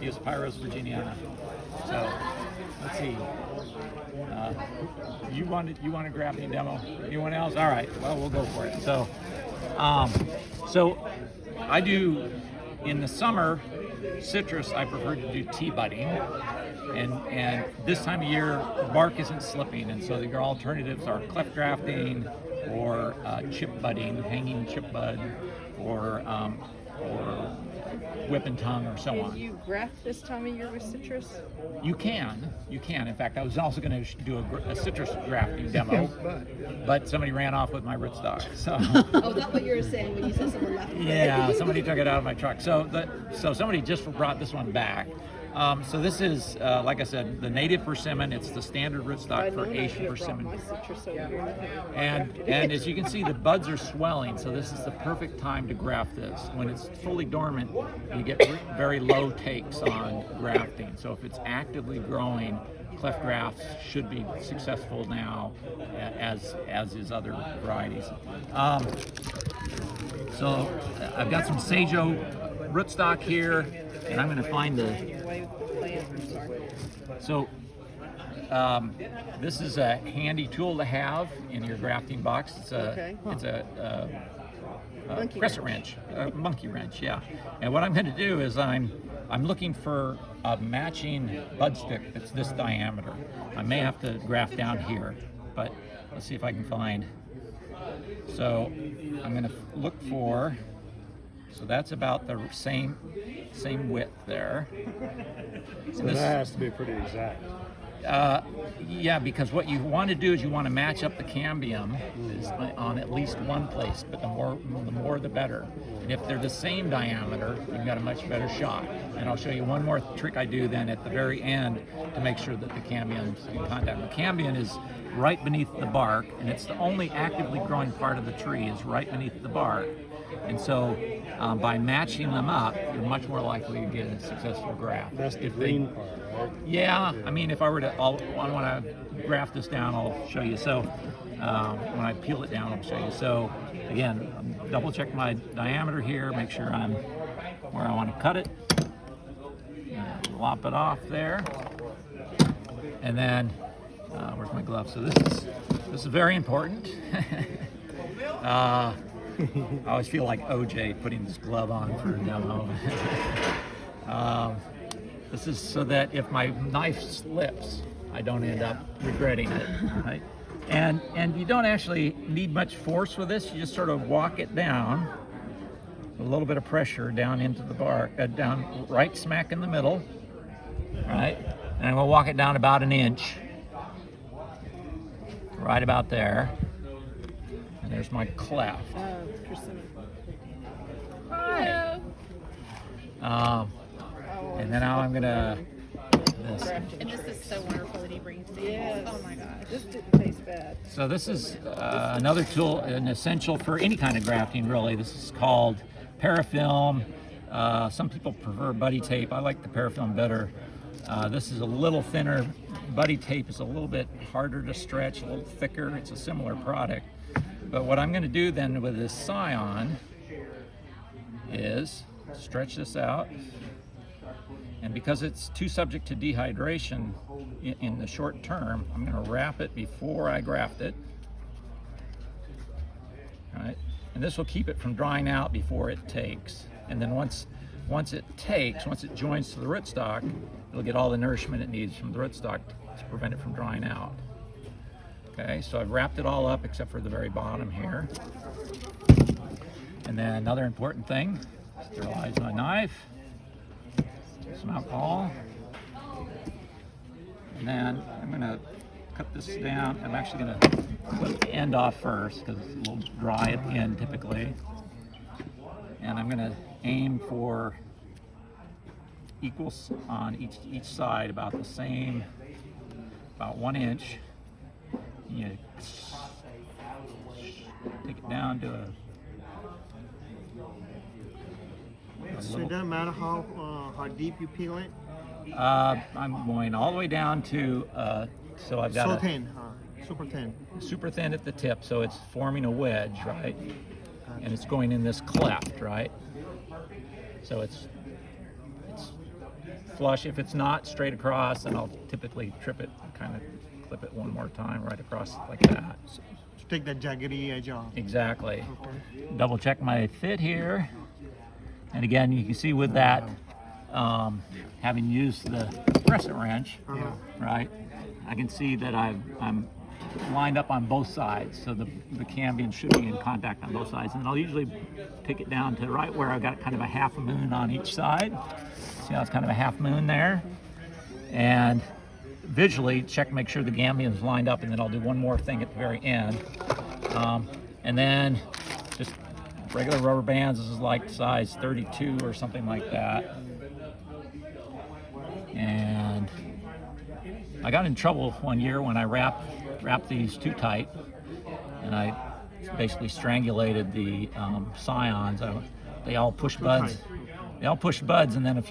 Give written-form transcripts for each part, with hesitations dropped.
Diospyros virginiana. So let's see. You want a grafting demo? Anyone else? All right. Well, we'll go for it. So I do in the summer citrus. I prefer to do tea budding, and this time of year the bark isn't slipping, and so your alternatives are cleft grafting or chip budding, hanging chip bud, or whip and tongue, or so on. Can you graft this time of year with citrus? You can. In fact, I was also going to do a citrus grafting demo, but somebody ran off with my rootstock. So. Oh, that's what you were saying when you said someone left. Yeah, somebody took it out of my truck. So somebody just brought this one back. So this is, like I said, the native persimmon. It's the standard rootstock for Asian persimmon. And as you can see, the buds are swelling, so this is the perfect time to graft this. When it's fully dormant, you get very low takes on grafting. So if it's actively growing, cleft grafts should be successful now, as is other varieties. So I've got some Sajo rootstock here, and I'm going to find So this is a handy tool to have in your grafting box. It's a crescent wrench, a monkey wrench, yeah. And what I'm going to do is I'm looking for a matching bud stick that's this diameter. I may have to graft down here, but let's see if I can find. So I'm going to look for. So that's about the same width there. So that has to be pretty exact. Yeah, because what you want to do is you want to match up the cambium on at least one place, but the more the better. And if they're the same diameter, you've got a much better shot. And I'll show you one more trick I do then at the very end to make sure that the cambium's in contact. The cambium is right beneath the bark, and it's the only actively growing part of the tree is right beneath the bark. And so by matching them up, you're much more likely to get a successful graft. That's the green part, right? Yeah, I mean, if I were to, I want to graft this down, I'll show you. So when I peel it down, I'll show you. So again, double check my diameter here, make sure I'm where I want to cut it. Lop it off there. And then, where's my glove? So this is very important. I always feel like OJ putting this glove on for a demo. This is so that if my knife slips, I don't end up regretting it, right? And you don't actually need much force with this. You just sort of walk it down, a little bit of pressure down into the bark, down right smack in the middle, right? And we'll walk it down about an inch, right about there. And there's my cleft. Persimmon. Hi. And then now I'm gonna this. And this is so wonderful that he brings these. Yes. Oh my gosh. This didn't taste bad. So this is another tool, an essential for any kind of grafting, really. This is called parafilm. Some people prefer buddy tape. I like the parafilm better. This is a little thinner. Buddy tape is a little bit harder to stretch, a little thicker. It's a similar product. But what I'm going to do then with this Scion is stretch this out. And because it's too subject to dehydration in the short term, I'm going to wrap it before I graft it. All right? And this will keep it from drying out before it takes. And then once it joins to the rootstock, it'll get all the nourishment it needs from the rootstock to prevent it from drying out. Okay, so I've wrapped it all up except for the very bottom here. And then another important thing, sterilize my knife, some alcohol. And then I'm going to cut this down. I'm actually going to clip the end off first because it's a little dry at the end typically. And I'm going to aim for equals on each side, about the same, about 1 inch. You take it down to a. So it doesn't matter how deep you peel it? I'm going all the way down to, so I've got so thin, super thin. Super thin at the tip, so it's forming a wedge, right? And it's going in this cleft, right? So it's flush. If it's not straight across, then I'll typically trip it, kind of clip it one more time right across like that. So take that jaggedy edge off. Exactly. Double check my fit here. And again, you can see with that, having used the crescent wrench, right, I can see that I'm lined up on both sides, so the cambium should be in contact on both sides. And I'll usually pick it down to right where I've got kind of a half a moon on each side. See how it's kind of a half moon there? And visually check, make sure the cambium's lined up, and then I'll do one more thing at the very end. And then just regular rubber bands. This is like size 32 or something like that. And I got in trouble one year when I wrapped these too tight, and I basically strangulated the scions. They all pushed buds. They all pushed buds, and then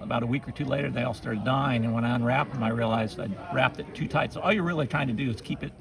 about a week or two later, they all started dying. And when I unwrapped them, I realized I'd wrapped it too tight. So all you're really trying to do is keep it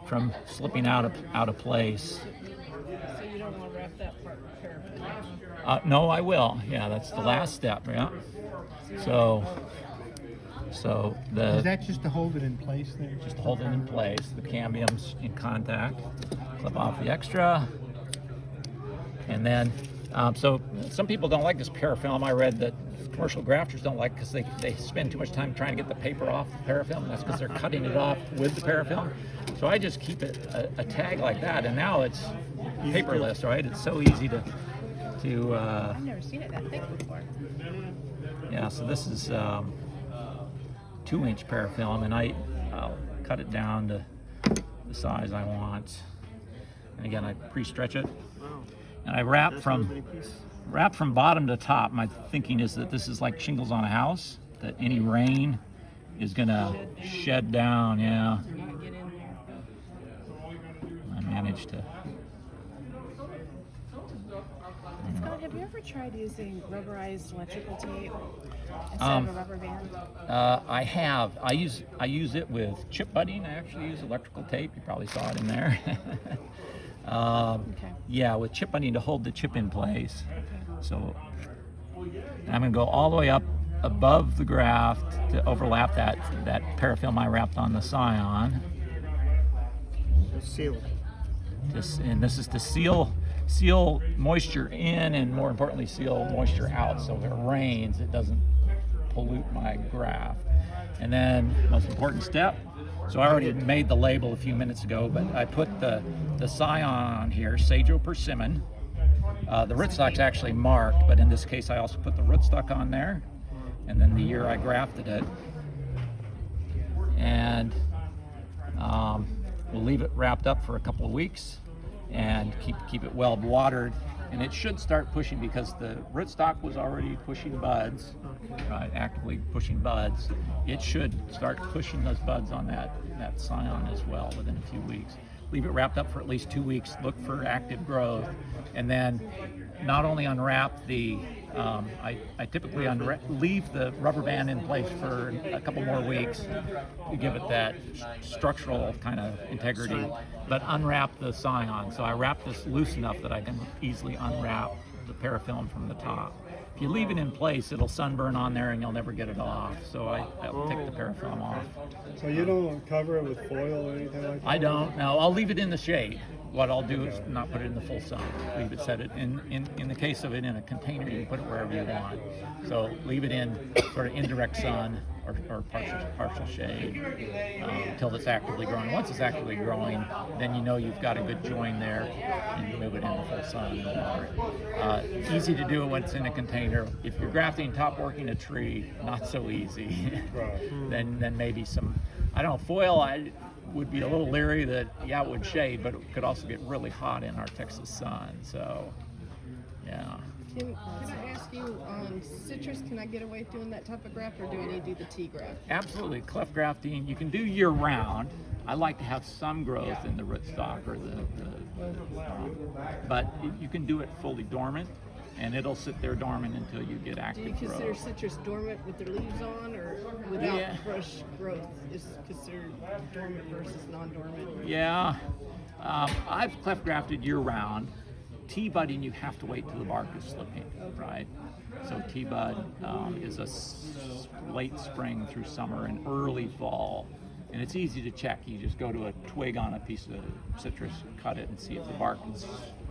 from slipping out of place. So you don't want to wrap that part with paraffin. No, I will. Yeah, that's the last step. Yeah. So Is that just to hold it in place there? just hold it in place. The cambium's in contact. Clip off the extra, and then so some people don't like this parafilm. I read that commercial grafters don't like because they spend too much time trying to get the paper off the parafilm. That's because they're cutting it off with the parafilm. So I just keep it a tag like that, and now it's paperless, right? It's so easy to I've never seen it that thick before. yeah. So this is 2-inch parafilm, and I'll cut it down to the size I want. And again, I pre-stretch it, and I wrap from bottom to top. My thinking is that this is like shingles on a house, that any rain is gonna shed down. Yeah, Not get in there. I managed to. Scott, have you ever tried using rubberized electrical tape instead of a rubber band? I have. I use it with chip budding. I actually use electrical tape. You probably saw it in there. Okay. Yeah, with chip budding to hold the chip in place. So I'm going to go all the way up above the graft to overlap that parafilm I wrapped on the Scion. Seal. And this is to seal moisture in, and more importantly, seal moisture out. So if it rains, it doesn't pollute my graft. And then most important step. So I already made the label a few minutes ago, but I put the Scion on here, Sagio Persimmon. The rootstock's actually marked, but in this case I also put the rootstock on there, and then the year I grafted it. And we'll leave it wrapped up for a couple of weeks and keep it well watered. And it should start pushing because the rootstock was already pushing buds, right, actively pushing buds. It should start pushing those buds on that Scion as well within a few weeks. Leave it wrapped up for at least 2 weeks, look for active growth, and then not only unwrap the, I typically leave the rubber band in place for a couple more weeks to give it that structural kind of integrity, but unwrap the Scion. So I wrap this loose enough that I can easily unwrap the parafilm from the top. If you leave it in place, it'll sunburn on there and you'll never get it off. So I'll take the parafilm off. So you don't cover it with foil or anything like that? I don't know. I'll leave it in the shade. What I'll do is not put it in the full sun. Leave it, set it in the case of it in a container, you can put it wherever you want. So leave it in sort of indirect sun or partial shade until it's actively growing. Once it's actively growing, then you know you've got a good join there, and you move it in the full sun. Easy to do it when it's in a container. If you're grafting top working a tree, not so easy. Right. then maybe some, I don't know, foil. I would be a little leery that, yeah, it would shade, but it could also get really hot in our Texas sun. So, yeah. Can I ask you, citrus, can I get away with doing that type of graft, or do I need to do the T graft? Absolutely. Cleft grafting, you can do year round. I like to have some growth in the rootstock or but you can do it fully dormant, and it'll sit there dormant until you get Do active you consider growth. citrus dormant with their leaves on, or without Yeah. fresh growth is considered dormant versus non-dormant? Yeah. I've cleft grafted year round, T-budding, you have to wait till the bark is slipping, right? So T-bud is late spring through summer and early fall. And it's easy to check. You just go to a twig on a piece of citrus, cut it, and see if the bark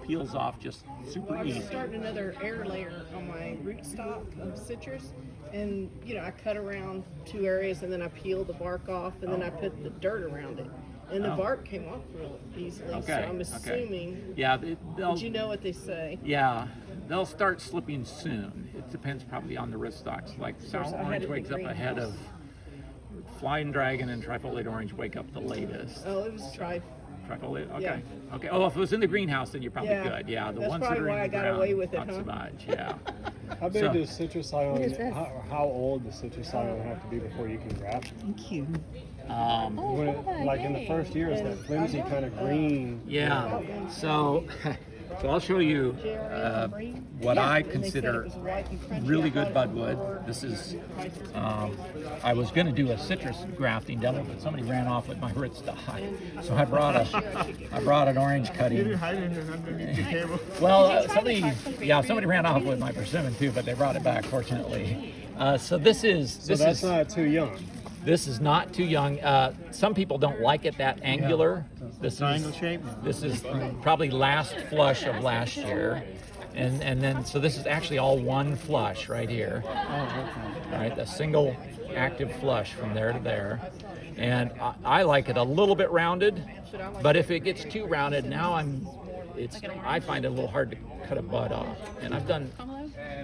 peels off just super easy. I started another air layer on my rootstock of citrus, and I cut around 2 areas, and then I peel the bark off, and then I put the dirt around it, and the bark came off real easily. Okay, So I'm assuming. Yeah, Did you know what they say? Yeah, they'll start slipping soon. It depends probably on the rootstocks. Like sour I had orange it in wakes up ahead greenhouse. of flying dragon, and trifoliate orange wake up the latest. Oh, it was trifoliate. Trifoliate, okay. Yeah. Okay. Oh, if it was in the greenhouse, then you're probably Yeah. good. Yeah, the That's ones that probably are in why the I got ground, away with it, not so huh? much. Yeah. How big So- does citrus scion, What is this? how old does citrus scion have to be before you can graft? Thank you. When like in the first year, it's that flimsy kind of green. Yeah. So I'll show you what I And they said it consider was white and crunchy. really I good thought it budwood. was This is, more I was going to do a citrus grafting demo, but somebody ran off with my rootstock. So I brought an orange You didn't cutting. hide it underneath the table. Well, somebody ran off with my persimmon too, but they brought it back fortunately. So this So that's not too young. this is not too young. Some people don't like it that angular. This Triangle is shape. this is probably last flush of last year. And then, so this is actually all one flush right here. All right, a single active flush from there to there. And I like it a little bit rounded, but if it gets too rounded, now I find it a little hard to cut a bud off. And I've done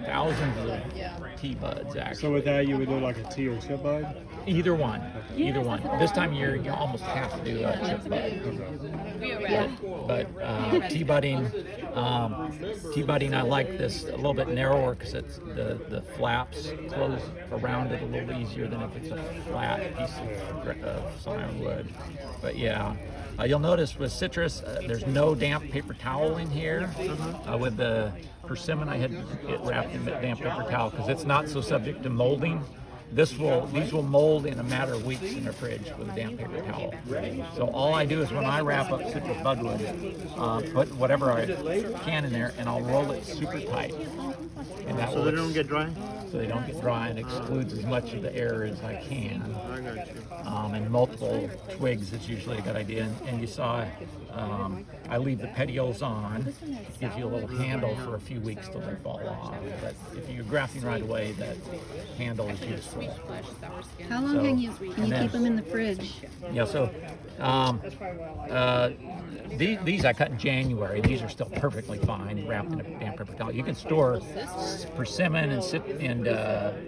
thousands of T-buds actually. So with that, you would do like a tea or chip bud? Either one. This time of year, you almost have to do a chip bud. But T-budding, I like this a little bit narrower because it's the flaps close around it a little easier than if it's a flat piece of scion wood. But yeah. You'll notice with citrus, there's no damp paper towel in here. With the persimmon, I had it wrapped in that damp paper towel because it's not so subject to molding. These will mold in a matter of weeks in the fridge with a damp paper towel. So all I do is when I wrap up citrus budwood, put whatever I can in there, and I'll roll it super tight. And that So will they don't get dry? so they don't get dry, and excludes as much of the air as I can. I got you. And multiple twigs is usually a good idea. And you saw I leave the petioles on. It gives you a little handle for a few weeks till they fall off. But if you're grafting right away, that handle is useful. How long So, can you and then- keep them in the fridge? Yeah, so these I cut in January. These are still perfectly fine, wrapped in a damp paper towel. You can store persimmon and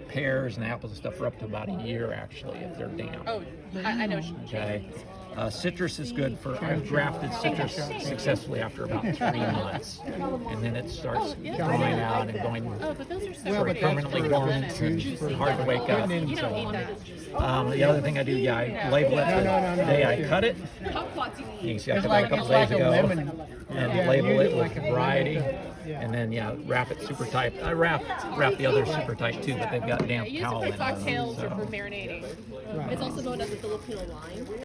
pears and apples and stuff for up to about a year, actually, if they're damp. Oh, I know. Okay. Citrus is good for, I've grafted citrus successfully after about 3 months. And then it starts drying out and going Oh, but those are so sort of pretty. permanently dormant and hard to wake up. You don't eat that. The other thing I do, I label it the day I cut it. You can see I cut it a couple days ago. And label it with variety. And then, wrap it super tight. I wrap the others super tight too, but they've got damp Use it towel for in them. cocktails or so. for marinating. It's also known as the Filipino lime.